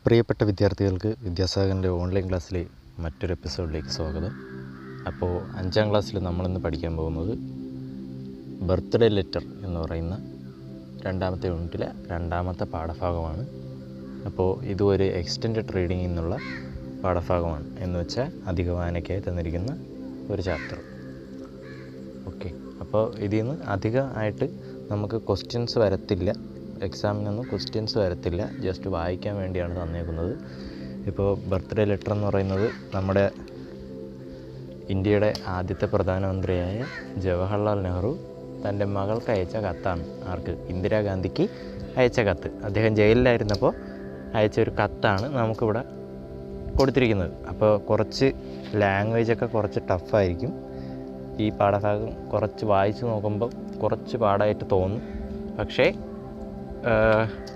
പ്രിയപ്പെട്ട വിദ്യാർത്ഥികൾക്ക് വിദ്യാസാഗറിൻ്റെ ഓൺലൈൻ ക്ലാസ്സിലെ മറ്റൊരു എപ്പിസോഡിലേക്ക് സ്വാഗതം. അപ്പോൾ 5ാം ക്ലാസ്സിൽ നമ്മളിന്ന് പഠിക്കാൻ പോകുന്നത് ബർത്ത്ഡേ ലെറ്റർ എന്ന് പറയുന്ന 2ാമത്തെ യൂണിറ്റിലെ 2ാമത്തെ പാഠഭാഗമാണ്. അപ്പോൾ ഇതൊരു എക്സ്റ്റെൻഡഡ് റീഡിംഗ് എന്നുള്ള പാഠഭാഗമാണ്. എന്ന് വെച്ചാൽ അധിക വായനയ്ക്കായി തന്നിരിക്കുന്ന ഒരു ചാപ്റ്റർ. ഓക്കെ, അപ്പോൾ ഇതിൽ നിന്ന് അധികമായിട്ട് നമുക്ക് ക്വസ്റ്റ്യൻസ് വരത്തില്ല, എക്സാമിനൊന്നും ക്വസ്റ്റ്യൻസ് വരത്തില്ല, ജസ്റ്റ് വായിക്കാൻ വേണ്ടിയാണ് തന്നേക്കുന്നത്. ഇപ്പോൾ ബർത്ത്ഡേ ലെറ്റർ എന്ന് പറയുന്നത് നമ്മുടെ ഇന്ത്യയുടെ ആദ്യത്തെ പ്രധാനമന്ത്രിയായ ജവഹർലാൽ നെഹ്റു തൻ്റെ മകൾക്ക് അയച്ച കത്താണ്. ആർക്ക്? ഇന്ദിരാഗാന്ധിക്ക് അയച്ച കത്ത്. അദ്ദേഹം ജയിലിലായിരുന്നപ്പോൾ അയച്ച ഒരു കത്താണ് നമുക്കിവിടെ കൊടുത്തിരിക്കുന്നത്. അപ്പോൾ കുറച്ച് ലാംഗ്വേജൊക്കെ കുറച്ച് ടഫായിരിക്കും. ഈ പാഠഭാഗം കുറച്ച് വായിച്ച് നോക്കുമ്പോൾ കുറച്ച് പാടായിട്ട് തോന്നും. പക്ഷേ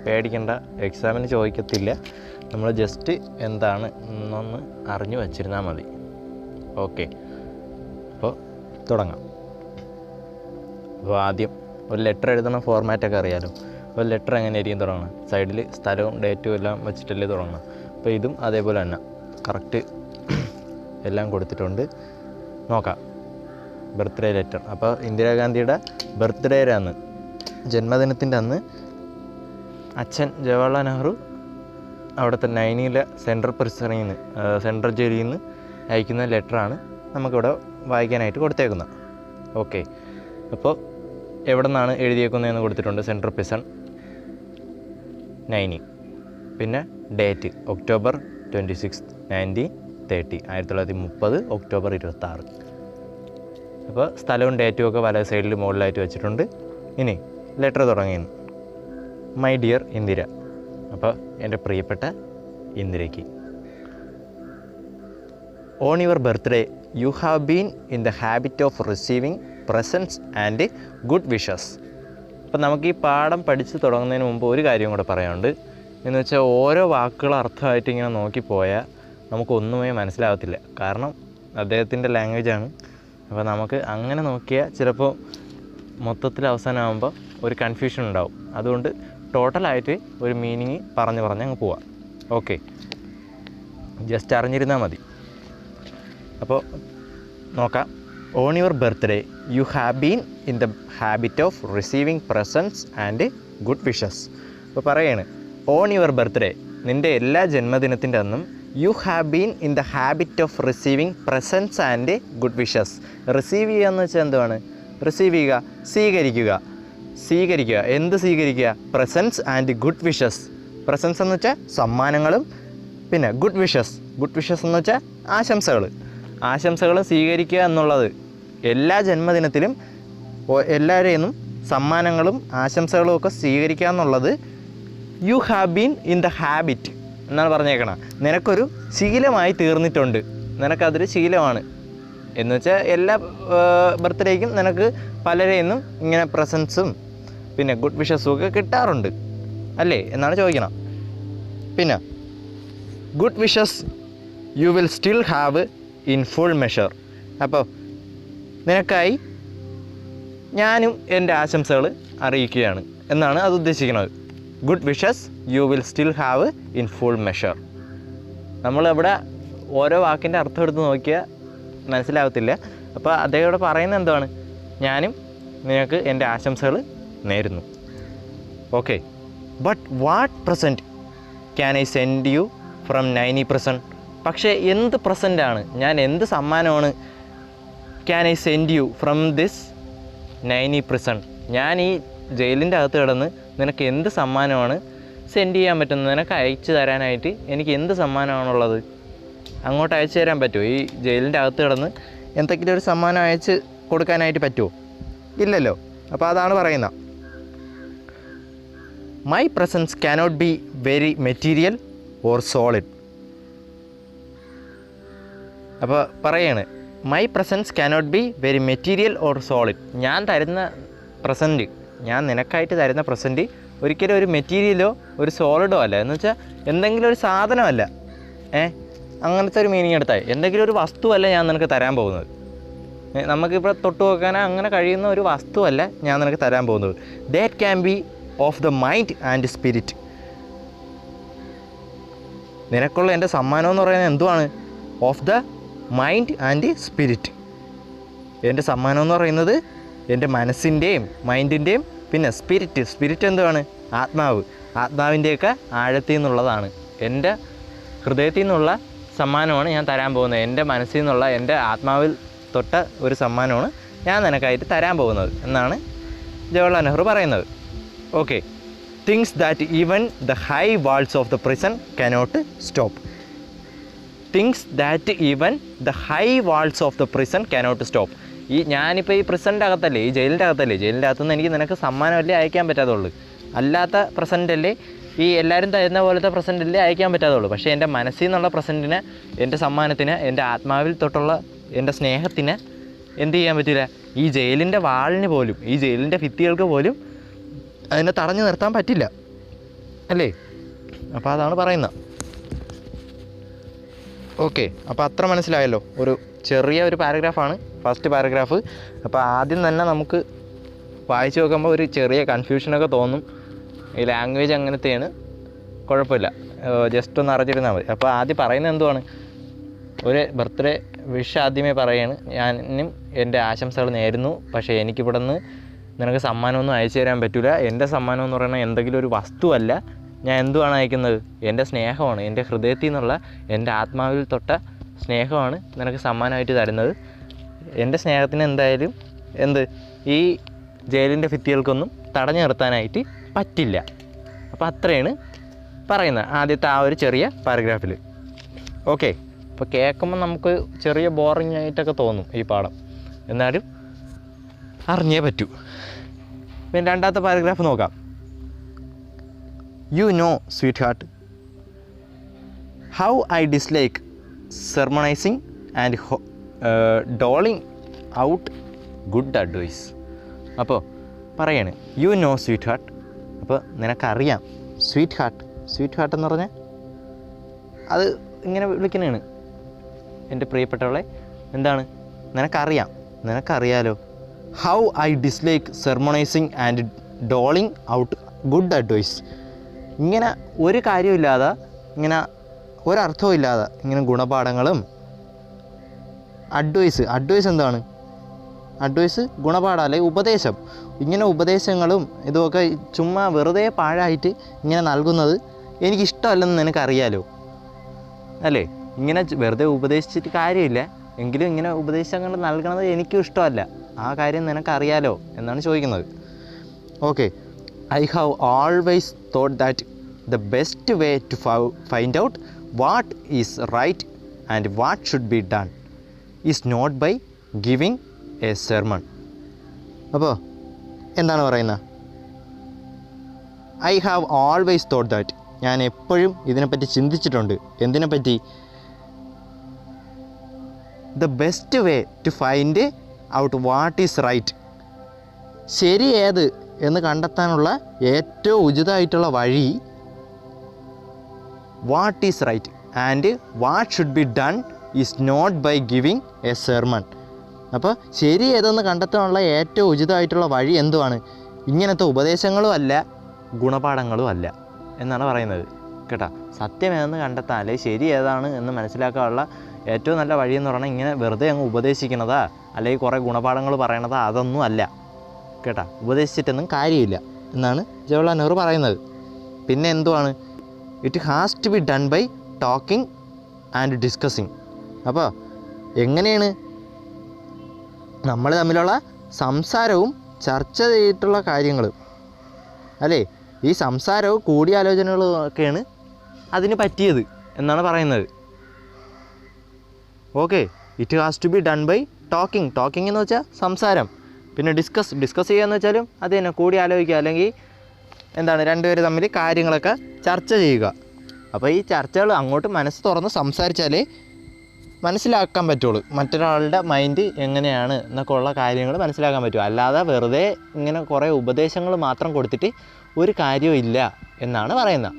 പേടിക്കേണ്ട, എക്സാമിന് ചോദിക്കത്തില്ല. നമ്മൾ ജസ്റ്റ് എന്താണ് എന്നൊന്ന് അറിഞ്ഞു വച്ചിരുന്നാൽ മതി. ഓക്കെ, അപ്പോൾ തുടങ്ങാം. അപ്പോൾ ആദ്യം ഒരു ലെറ്റർ എഴുതുന്ന ഫോർമാറ്റൊക്കെ അറിയാലോ. ഒരു ലെറ്റർ എങ്ങനെയായിരിക്കും തുടങ്ങണം? സൈഡിൽ സ്ഥലവും ഡേറ്റും എല്ലാം വെച്ചിട്ടല്ലേ തുടങ്ങണം. അപ്പോൾ ഇതും അതേപോലെ തന്നെ കറക്റ്റ് എല്ലാം കൊടുത്തിട്ടുണ്ട്. നോക്കാം. Birthday letter. അപ്പോൾ ഇന്ദിരാഗാന്ധിയുടെ ബർത്ത്ഡേയുടെ അന്ന്, ജന്മദിനത്തിൻ്റെ അന്ന് അച്ഛൻ ജവഹർലാൽ നെഹ്റു അവിടുത്തെ നൈനിയിലെ സെൻട്രൽ ജയിലിൽ നിന്ന് അയക്കുന്ന ലെറ്ററാണ് നമുക്കിവിടെ വായിക്കാനായിട്ട് കൊടുത്തേക്കുന്നത്. ഓക്കെ, അപ്പോൾ എവിടെ നിന്നാണ് എഴുതിയേക്കുന്നതെന്ന് കൊടുത്തിട്ടുണ്ട്. Central prison Naini. പിന്നെ ഡേറ്റ് ഒക്ടോബർ 26, 1930, 1930 ഒക്ടോബർ 26. അപ്പോൾ സ്ഥലവും ഡേറ്റും ഒക്കെ വല സൈഡിൽ മുകളിലായിട്ട് വെച്ചിട്ടുണ്ട്. ഇനി ലെറ്റർ തുടങ്ങിയെന്ന്. My dear Indira. അപ്പോൾ എൻ്റെ പ്രിയപ്പെട്ട ഇന്ദിരയ്ക്ക്. On your birthday you have been in the habit of receiving presents and good wishes. അപ്പോൾ നമുക്ക് ഈ പാഠം പഠിച്ച് തുടങ്ങുന്നതിന് മുമ്പ് ഒരു കാര്യം കൂടെ പറയാനുണ്ട്. എന്ന് വെച്ചാൽ ഓരോ വാക്കുകൾ അർത്ഥമായിട്ട് ഇങ്ങനെ നോക്കിപ്പോയാൽ നമുക്കൊന്നുമേ മനസ്സിലാവത്തില്ല. കാരണം അദ്ദേഹത്തിൻ്റെ ലാംഗ്വേജാണ്. അപ്പോൾ നമുക്ക് അങ്ങനെ നോക്കിയാൽ ചിലപ്പോൾ മൊത്തത്തിൽ അവസാനമാകുമ്പോൾ ഒരു കൺഫ്യൂഷൻ ഉണ്ടാവും. അതുകൊണ്ട് ടോട്ടലായിട്ട് ഒരു മീനിങ് പറഞ്ഞ് അങ്ങ് പോവാം. ഓക്കെ, ജസ്റ്റ് അറിഞ്ഞിരുന്നാൽ മതി. അപ്പോൾ നോക്കാം. On your birthday you have been in the habit of receiving presents and good wishes. അപ്പോൾ പറയാണ്, ഓൺ യുവർ ബർത്ത്ഡേ, നിൻ്റെ എല്ലാ ജന്മദിനത്തിൻ്റെ അന്നും you have been in the habit of receiving presents and good wishes. Receive ചെയ്യുക എന്ന് വെച്ചാൽ എന്തുവാണ്? റിസീവ് ചെയ്യുക, സ്വീകരിക്കുക. എന്ത് സ്വീകരിക്കുക? Presents and good wishes. Presents എന്ന് വെച്ചാൽ സമ്മാനങ്ങളും, പിന്നെ ഗുഡ് വിഷസ് എന്ന് വെച്ചാൽ ആശംസകളും സ്വീകരിക്കുക എന്നുള്ളത്. എല്ലാ ജന്മദിനത്തിലും എല്ലാവരെയും സമ്മാനങ്ങളും ആശംസകളും ഒക്കെ സ്വീകരിക്കുക എന്നുള്ളത് U have been in the habit എന്നാണ് പറഞ്ഞേക്കണം. നിനക്കൊരു ശീലമായി തീർന്നിട്ടുണ്ട്, നിനക്കതൊരു ശീലമാണ്. എന്ന് വെച്ചാൽ എല്ലാ ബർത്ത്ഡേക്കും നിനക്ക് പലരെയും ഇങ്ങനെ പ്രസൻസും പിന്നെ ഗുഡ് വിഷസും ഒക്കെ കിട്ടാറുണ്ട് അല്ലേ എന്നാണ് ചോദിക്കണം. പിന്നെ good wishes you will still have in full measure. അപ്പോൾ നിനക്കായി ഞാനും എൻ്റെ ആശംസകൾ അറിയിക്കുകയാണ് എന്നാണ് അത് ഉദ്ദേശിക്കുന്നത്. Good wishes you will still have in full measure. നമ്മളിവിടെ ഓരോ വാക്കിൻ്റെ അർത്ഥം എടുത്ത് നോക്കിയാൽ മനസ്സിലാവത്തില്ല. അപ്പോൾ അദ്ദേഹം ഇവിടെ പറയുന്നത് എന്താണ്? ഞാനും നിനക്ക് എൻ്റെ ആശംസകൾ നേരുന്നു. Okay, but what present can I send you from Naini prison. പക്ഷേ എന്ത് പ്രസൻറ്റാണ്, ഞാൻ എന്ത് സമ്മാനമാണ് can I send you from this Naini prison. ഞാൻ ഈ ജയിലിൻ്റെ അകത്ത് കിടന്ന് നിനക്ക് എന്ത് സമ്മാനമാണ് സെൻഡ് ചെയ്യാൻ പറ്റുന്നത്? നിനക്ക് അയച്ചു തരാനായിട്ട് എനിക്ക് എന്ത് സമ്മാനമാണുള്ളത്? അങ്ങോട്ട് അയച്ചു തരാൻ പറ്റുമോ? ഈ ജയിലിൻ്റെ അകത്ത് കിടന്ന് എന്തെങ്കിലും ഒരു സമ്മാനം അയച്ച് കൊടുക്കാനായിട്ട് പറ്റുമോ? ഇല്ലല്ലോ. അപ്പോൾ അതാണ് പറയുന്നത്. My presence cannot be very material or solid. അപ്പോൾ പറയാണ്, my presence cannot be very material or solid. ഞാൻ തരുന്ന പ്രസൻറ്റ്, ഞാൻ നിനക്കായിട്ട് തരുന്ന പ്രസൻറ്റ് ഒരിക്കലും ഒരു മെറ്റീരിയലോ ഒരു സോളിഡോ അല്ല. എന്ന് വെച്ചാൽ എന്തെങ്കിലും ഒരു സാധനമല്ല, അങ്ങനത്തെ ഒരു മീനിങ് എടുത്താൽ എന്തെങ്കിലും ഒരു വസ്തുവല്ല ഞാൻ നിനക്ക് തരാൻ പോകുന്നത്. നമുക്കിപ്പോൾ തൊട്ട് നോക്കാനോ അങ്ങനെ കഴിയുന്ന ഒരു വസ്തുവല്ല ഞാൻ നിനക്ക് തരാൻ പോകുന്നത്. That can be of the mind and spirit. നിനക്കുള്ള എൻ്റെ സമ്മാനം എന്ന് പറയുന്നത് എന്തുവാണ്? Of the mind and spirit. എൻ്റെ സമ്മാനം എന്ന് പറയുന്നത് എൻ്റെ മനസ്സിൻ്റെയും മൈൻഡിൻ്റെയും പിന്നെ സ്പിരിറ്റ് എന്തുവാണ്? ആത്മാവിൻ്റെയൊക്കെ ആഴത്തിൽ നിന്നുള്ളതാണ്. എൻ്റെ ഹൃദയത്തിൽ നിന്നുള്ള സമ്മാനമാണ് ഞാൻ തരാൻ പോകുന്നത്. എൻ്റെ മനസ്സിൽ നിന്നുള്ള എൻ്റെ ആത്മാവിൽ തൊട്ട ഒരു സമ്മാനമാണ് ഞാൻ നിനക്കായിട്ട് തരാൻ പോകുന്നത് എന്നാണ് ജവഹർലാൽ നെഹ്റു പറയുന്നത്. Okay, things that even the high walls of the prison cannot stop. Things that even the high walls of the prison cannot stop. ഞാനിപ്പോൾ ഈ പ്രിസൻ്റെ അകത്തല്ലേ, ഈ ജയിലിൻ്റെ അകത്തുനിന്ന് എനിക്ക് നിനക്ക് സമ്മാനമല്ലേ അയക്കാൻ പറ്റാതുള്ളൂ. അല്ലാത്ത പ്രസൻ്റല്ലേ, ഈ എല്ലാവരും തരുന്ന പോലത്തെ പ്രസൻ്റല്ലേ അയക്കാൻ പറ്റാതുള്ളൂ. പക്ഷേ എൻ്റെ മനസ്സിൽ നിന്നുള്ള പ്രസൻറ്റിന്, എൻ്റെ സമ്മാനത്തിന്, എൻ്റെ ആത്മാവിൽ തൊട്ടുള്ള എൻ്റെ സ്നേഹത്തിന് എന്ത് ചെയ്യാൻ പറ്റില്ല? ഈ ജയിലിൻ്റെ വാളിന് പോലും, ഈ ജയിലിൻ്റെ ഭിത്തികൾക്ക് പോലും അതിനെ തടഞ്ഞു നിർത്താൻ പറ്റില്ല അല്ലേ? അപ്പോൾ അതാണ് പറയുന്നത്. ഓക്കെ, അപ്പോൾ അത്ര മനസ്സിലായല്ലോ. ഒരു ചെറിയ ഒരു പാരഗ്രാഫാണ് ഫസ്റ്റ് പാരഗ്രാഫ്. അപ്പോൾ ആദ്യം തന്നെ നമുക്ക് വായിച്ച് നോക്കുമ്പോൾ ഒരു ചെറിയ കൺഫ്യൂഷനൊക്കെ തോന്നും. ഈ ലാംഗ്വേജ് അങ്ങനത്തെയാണ്, കുഴപ്പമില്ല, ജസ്റ്റ് ഒന്ന് അറിഞ്ഞിരുന്നാൽ മതി. അപ്പോൾ ആദ്യം പറയുന്നത് എന്തുവാണ്? ഒരു ബർത്ത്ഡേ വിഷ് ആദ്യമേ പറയുകയാണ്. ഞാനും എൻ്റെ ആശംസകൾ നേരുന്നു, പക്ഷേ എനിക്കിവിടെ നിന്ന് നിനക്ക് സമ്മാനമൊന്നും അയച്ചു തരാൻ പറ്റില്ല. എൻ്റെ സമ്മാനം എന്ന് പറയുന്നത് എന്തെങ്കിലും ഒരു വസ്തുവല്ല. ഞാൻ എന്തുവാണ് അയക്കുന്നത്? എൻ്റെ സ്നേഹമാണ്. എൻ്റെ ഹൃദയത്തിൽ നിന്നുള്ള, എൻ്റെ ആത്മാവിൽ തൊട്ട സ്നേഹമാണ് നിനക്ക് സമ്മാനമായിട്ട് തരുന്നത്. എൻ്റെ സ്നേഹത്തിന് എന്തായാലും ഈ ജയിലിൻ്റെ ഭിത്തികൾക്കൊന്നും തടഞ്ഞു നിർത്താനായിട്ട് പറ്റില്ല. അപ്പോൾ അത്രയാണ് പറയുന്നത് ആദ്യത്തെ ആ ഒരു ചെറിയ പാരഗ്രാഫിൽ. ഓക്കെ, അപ്പോൾ കേൾക്കുമ്പോൾ നമുക്ക് ചെറിയ ബോറിംഗ് ആയിട്ടൊക്കെ തോന്നും ഈ പാഠം, എന്നാലും അറിഞ്ഞേ പറ്റൂ. പിന്നെ രണ്ടാമത്തെ പാരഗ്രാഫ് നോക്കാം. You know sweetheart how I dislike sermonising and doling out good advice. അപ്പോൾ പറയാണ് യു നോ സ്വീറ്റ് ഹാർട്ട്. അപ്പോൾ നിനക്കറിയാം. സ്വീറ്റ് ഹാർട്ട് എന്ന് പറഞ്ഞാൽ അത് ഇങ്ങനെ വിളിക്കുന്നതാണ്, എൻ്റെ പ്രിയപ്പെട്ടവളെ എന്താണ്, നിനക്കറിയാലോ. How I dislike sermonising and doling out good advice. ഇങ്ങനെ ഒരു കാര്യമില്ലാതെ, ഇങ്ങനെ ഒരർത്ഥവും ഇല്ലാതെ ഇങ്ങനെ ഗുണപാഠങ്ങളും അഡ്വൈസ് എന്താണ്? അഡ്വൈസ് ഗുണപാഠം, അല്ലെങ്കിൽ ഉപദേശം. ഇങ്ങനെ ഉപദേശങ്ങളും ഇതുമൊക്കെ ചുമ്മാ വെറുതെ പാഴായിട്ട് ഇങ്ങനെ നൽകുന്നത് എനിക്കിഷ്ടമല്ലെന്ന് നിനക്കറിയാലോ അല്ലേ? ഇങ്ങനെ വെറുതെ ഉപദേശിച്ചിട്ട് കാര്യമില്ല, എങ്കിലും ഇങ്ങനെ ഉപദേശങ്ങൾ നൽകണത് എനിക്കും ഇഷ്ടമല്ല. ആ കാര്യം നിനക്കറിയാലോ എന്നാണ് ചോദിക്കുന്നത്. Okay, I have always thought that the best way to find out what is right and what should be done is not by giving a sermon. അപ്പോൾ എന്താണ് പറയുന്നത്? I have always thought that, ഞാൻ എപ്പോഴും ഇതിനെപ്പറ്റി ചിന്തിച്ചിട്ടുണ്ട്. എന്തിനെപ്പറ്റി? The best way to find out what is right, ശരി ഏത് എന്ന് കണ്ടെത്താനുള്ള ഏറ്റവും ഉചിതമായിട്ടുള്ള വഴി what is right and what should be done is not by giving a sermon. അപ്പോൾ ശരി ഏതെന്ന് കണ്ടെത്താനുള്ള ഏറ്റവും ഉചിതമായിട്ടുള്ള വഴി എന്തുവാണ്? ഇങ്ങനത്തെ ഉപദേശങ്ങളും അല്ല, ഗുണപാഠങ്ങളും അല്ല എന്നാണ് പറയുന്നത് കേട്ടോ. സത്യം ഏതെന്ന് കണ്ടെത്താൻ, അല്ലെങ്കിൽ ശരി ഏതാണ് എന്ന് മനസ്സിലാക്കാനുള്ള ഏറ്റവും നല്ല വഴിയെന്ന് പറഞ്ഞാൽ ഇങ്ങനെ വെറുതെ അങ്ങ് ഉപദേശിക്കണതാ, അല്ലെങ്കിൽ കുറേ ഗുണപാഠങ്ങൾ പറയണതാ, അതൊന്നും അല്ല കേട്ടോ. ഉപദേശിച്ചിട്ടൊന്നും കാര്യമില്ല എന്നാണ് ജവഹർലാൽ നെഹ്റു പറയുന്നത്. പിന്നെ എന്തുവാണ്? It has to be done by talking and discussing. അപ്പോൾ എങ്ങനെയാണ്? നമ്മൾ തമ്മിലുള്ള സംസാരവും ചർച്ച ചെയ്തിട്ടുള്ള കാര്യങ്ങൾ അല്ലേ? ഈ സംസാരവും കൂടിയാലോചനകളും ഒക്കെയാണ് അതിന് പറ്റിയത് എന്നാണ് പറയുന്നത്. Okay, it has to be done by talking എന്ന് വെച്ചാൽ സംസാരം. പിന്നെ ഡിസ്കസ് ചെയ്യുക എന്ന് വെച്ചാലും അത് തന്നെ, കൂടി ആലോചിക്കുക, അല്ലെങ്കിൽ എന്താണ്, രണ്ടുപേർ തമ്മിൽ കാര്യങ്ങളൊക്കെ ചർച്ച ചെയ്യുക. അപ്പോൾ ഈ ചർച്ചകൾ അങ്ങോട്ട് മനസ്സ് തുറന്ന് സംസാരിച്ചാലേ മനസ്സിലാക്കാൻ പറ്റുള്ളൂ, മറ്റൊരാളുടെ മൈൻഡ് എങ്ങനെയാണ് എന്നൊക്കെ ഉള്ള കാര്യങ്ങൾ മനസ്സിലാക്കാൻ പറ്റും. അല്ലാതെ വെറുതെ ഇങ്ങനെ കുറേ ഉപദേശങ്ങൾ മാത്രം കൊടുത്തിട്ട് ഒരു കാര്യവും ഇല്ല എന്നാണ് പറയുന്നത്.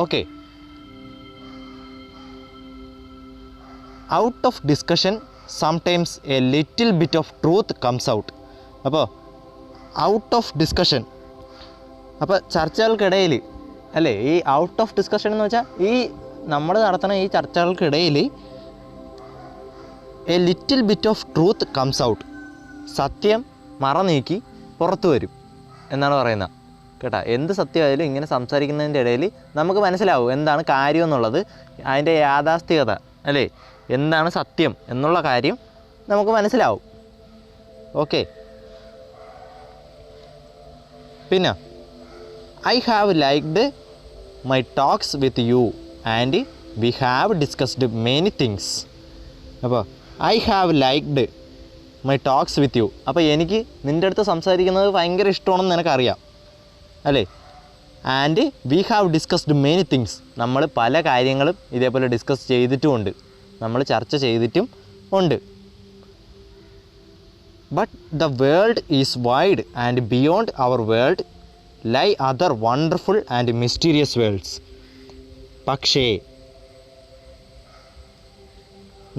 Okay, out of discussion sometimes A little bit of truth comes out. അപ്പോൾ ഔട്ട് ഓഫ് ഡിസ്കഷൻ, അപ്പോൾ ചർച്ചകൾക്കിടയിൽ അല്ലേ, ഈ ഔട്ട് ഓഫ് ഡിസ്കഷൻ എന്ന് വെച്ചാൽ ഈ നമ്മൾ നടത്തുന്ന ഈ ചർച്ചകൾക്കിടയിൽ a little bit of truth comes out, സത്യം മറ നീക്കി പുറത്തു വരും എന്നാണ് പറയുന്നത് കേട്ടോ. എന്ത് സത്യമായാലും ഇങ്ങനെ സംസാരിക്കുന്നതിൻ്റെ ഇടയിൽ നമുക്ക് മനസ്സിലാവും എന്താണ് കാര്യം എന്നുള്ളത്, അതിൻ്റെ യാഥാസ്ഥികത അല്ലേ, എന്താണ് സത്യം എന്നുള്ള കാര്യം നമുക്ക് മനസ്സിലാവും. ഓക്കെ. പിന്നെ I have liked my talks with you and we have discussed many things. അപ്പോൾ I have liked my talks with you, അപ്പോൾ എനിക്ക് നിൻ്റെ അടുത്ത് സംസാരിക്കുന്നത് ഭയങ്കര ഇഷ്ടമാണെന്ന് നിനക്കറിയാം അല്ലേ. And we have discussed many things, നമ്മൾ പല കാര്യങ്ങളും ഇതേപോലെ ഡിസ്കസ് ചെയ്തിട്ടുമുണ്ട്, നമ്മൾ ചർച്ച ചെയ്തിട്ടും ഉണ്ട്. But the world is wide and beyond our world lie other wonderful and mysterious worlds. പക്ഷേ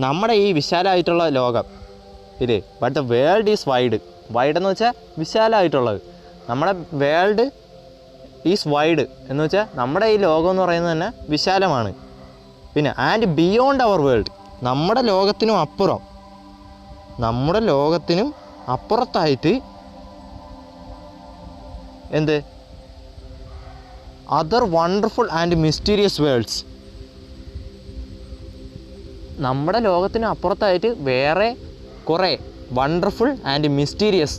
നമ്മുടെ ഈ വിശാലമായിട്ടുള്ള ലോകം ഇല്ലേ, but the world is wide, wide എന്ന് വെച്ചാൽ വിശാലമായിട്ടുള്ളത്, നമ്മുടെ വേൾഡ് ഈസ് വൈഡ് എന്ന് വെച്ചാൽ നമ്മുടെ ഈ ലോകം എന്ന് പറയുന്നത് തന്നെ വിശാലമാണ്. പിന്നെ ആൻഡ് ബിയോണ്ട് അവർ വേൾഡ്, നമ്മുടെ ലോകത്തിനും അപ്പുറം, നമ്മുടെ ലോകത്തിനും അപ്പുറത്തായിട്ട് എന്ത്, other wonderful and mysterious worlds, നമ്മുടെ ലോകത്തിന് അപ്പുറത്തായിട്ട് വേറെ കുറേ വണ്ടർഫുൾ ആൻഡ് മിസ്റ്റീരിയസ്,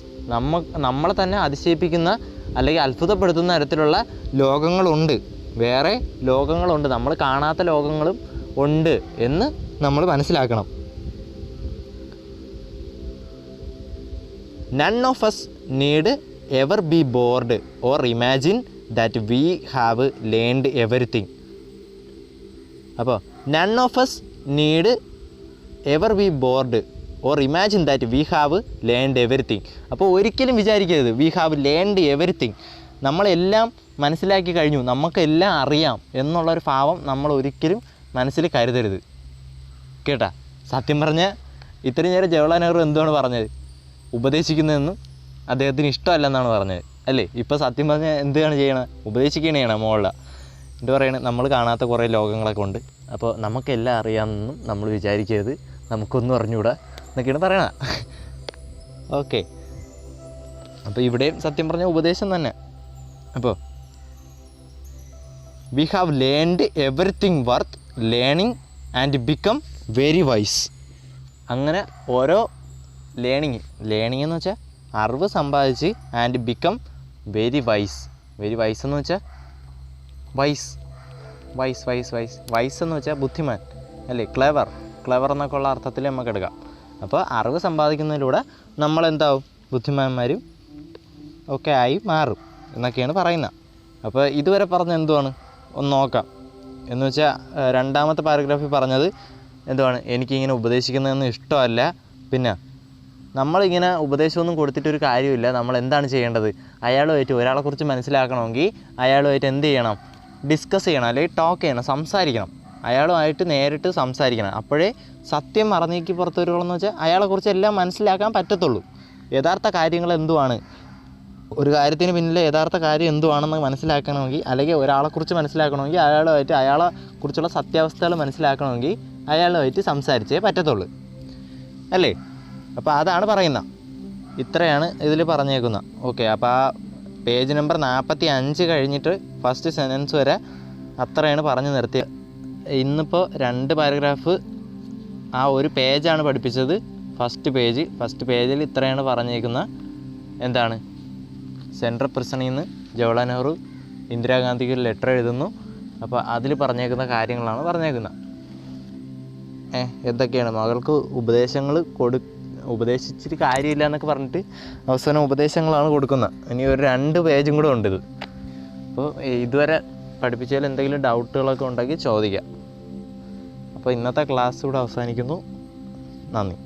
നമ്മളെ തന്നെ അതിശയിപ്പിക്കുന്ന അല്ലെങ്കിൽ അത്ഭുതപ്പെടുത്തുന്ന തരത്തിലുള്ള ലോകങ്ങളുണ്ട്, വേറെ ലോകങ്ങളുണ്ട്, നമ്മൾ കാണാത്ത ലോകങ്ങളും ഉണ്ട് എന്ന് നമ്മൾ മനസ്സിലാക്കണം. None of us need ever be bored or imagine that we have learned everything. അപ്പോൾ none of us need ever be bored or imagine that we have learned everything. അപ്പോൾ ഒരിക്കലും വിചാരിക്കരുത് we have learned everything, നമ്മളെല്ലാം മനസ്സിലാക്കി കഴിഞ്ഞു, നമുക്കെല്ലാം അറിയാം എന്നുള്ളൊരു ഭാവം നമ്മൾ ഒരിക്കലും മനസ്സിൽ കരുതരുത് കേട്ടാ. സത്യം പറഞ്ഞാൽ ഇത്രയും നേരം ജവഹർലാൽ നെഹ്റു എന്താണ് പറഞ്ഞത്, ഉപദേശിക്കുന്നതെന്നും അദ്ദേഹത്തിന് ഇഷ്ടമല്ലെന്നാണ് പറഞ്ഞത് അല്ലേ. ഇപ്പോൾ സത്യം പറഞ്ഞാൽ എന്താണ് ചെയ്യണത്, ഉപദേശിക്കണേയാണ് മോളിൽ. എന്താ പറയുന്നത്, നമ്മൾ കാണാത്ത കുറേ ലോകങ്ങളൊക്കെ ഉണ്ട്, അപ്പോൾ നമുക്കെല്ലാം അറിയാമെന്നും നമ്മൾ വിചാരിക്കരുത്, നമുക്കൊന്നും അറിഞ്ഞുകൂടാ എന്നൊക്കെയാണ് പറയണത്. ഓക്കെ. അപ്പോൾ ഇവിടെയും സത്യം പറഞ്ഞ ഉപദേശം തന്നെ. അപ്പോൾ we have learned everything worth learning and become very wise. അങ്ങനെ ഓരോ ലേണിങ് എന്ന് വെച്ചാൽ അറിവ് സമ്പാദിച്ച് and become very wise. Very wise എന്ന് വെച്ചാൽ വൈസ് എന്ന് വെച്ചാൽ ബുദ്ധിമാൻ അല്ലേ, ക്ലെവർ എന്നൊക്കെ ഉള്ള അർത്ഥത്തിൽ നമുക്ക് എടുക്കാം. അപ്പോൾ അറിവ് സമ്പാദിക്കുന്നതിലൂടെ നമ്മളെന്താവും, ബുദ്ധിമാന്മാരും ഒക്കെ ആയി മാറും എന്നൊക്കെയാണ് പറയുന്നത്. അപ്പോൾ ഇതുവരെ പറഞ്ഞ എന്തുവാണ് ഒന്ന് നോക്കാം. എന്ന് വെച്ചാൽ രണ്ടാമത്തെ പാരഗ്രാഫിൽ പറഞ്ഞത് എന്തുവാണ്, എനിക്കിങ്ങനെ ഉപദേശിക്കുന്നതൊന്നും ഇഷ്ടമല്ല, പിന്നെ നമ്മളിങ്ങനെ ഉപദേശമൊന്നും കൊടുത്തിട്ടൊരു കാര്യമില്ല, നമ്മൾ എന്താണ് ചെയ്യേണ്ടത്, അയാളുമായിട്ട് ഒരാളെക്കുറിച്ച് മനസ്സിലാക്കണമെങ്കിൽ അയാളുമായിട്ട് എന്ത് ചെയ്യണം, ഡിസ്കസ് ചെയ്യണം, അല്ലെങ്കിൽ ടോക്ക് ചെയ്യണം, സംസാരിക്കണം, അയാളുമായിട്ട് നേരിട്ട് സംസാരിക്കണം. അപ്പോഴേ സത്യം മറന്നേക്ക് പുറത്ത് വരുള്ളൂ എന്ന് വെച്ചാൽ അയാളെക്കുറിച്ച് എല്ലാം മനസ്സിലാക്കാൻ പറ്റത്തുള്ളൂ. യഥാർത്ഥ കാര്യങ്ങൾ എന്തുവാണ്, ഒരു കാര്യത്തിന് പിന്നിലെ യഥാർത്ഥ കാര്യം എന്തുവാണെന്ന് മനസ്സിലാക്കണമെങ്കിൽ, അല്ലെങ്കിൽ ഒരാളെക്കുറിച്ച് മനസ്സിലാക്കണമെങ്കിൽ അയാളെക്കുറിച്ചുള്ള സത്യാവസ്ഥകൾ മനസ്സിലാക്കണമെങ്കിൽ അയാളുമായിട്ട് സംസാരിച്ചേ പറ്റത്തുള്ളൂ അല്ലേ. അപ്പോൾ അതാണ് പറയുന്നത്, ഇത്രയാണ് ഇതിൽ പറഞ്ഞേക്കുന്നത്. ഓക്കെ. അപ്പോൾ ആ പേജ് നമ്പർ 45 കഴിഞ്ഞിട്ട് ഫസ്റ്റ് സെൻറ്റൻസ് വരെ അത്രയാണ് പറഞ്ഞു നിർത്തിയത്. ഇന്നിപ്പോൾ 2 പാരഗ്രാഫ് ആ ഒരു പേജാണ് പഠിപ്പിച്ചത്. ഫസ്റ്റ് പേജിൽ ഇത്രയാണ് പറഞ്ഞേക്കുന്നത്. എന്താണ്, സെൻട്രൽ പ്രസിഡന്റിൽ നിന്ന് ജവഹർലാൽ നെഹ്റു ഇന്ദിരാഗാന്ധിക്ക് ഒരു ലെറ്റർ എഴുതുന്നു. അപ്പോൾ അതിൽ പറഞ്ഞേക്കുന്ന കാര്യങ്ങളാണ് പറഞ്ഞേക്കുന്നത്. എന്തൊക്കെയാണ്, മകൾക്ക് ഉപദേശിച്ചിട്ട് കാര്യമില്ല എന്നൊക്കെ പറഞ്ഞിട്ട് അവസാനം ഉപദേശങ്ങളാണ് കൊടുക്കുന്നത്. ഇനി ഒരു 2 പേജും കൂടെ ഉണ്ട് ഇത്. അപ്പോൾ ഇതുവരെ പഠിപ്പിച്ചതിൽ എന്തെങ്കിലും ഡൗട്ടുകളൊക്കെ ഉണ്ടെങ്കിൽ ചോദിക്കാം. അപ്പോൾ ഇന്നത്തെ ക്ലാസ് ഇവിടെ അവസാനിക്കുന്നു. നന്ദി.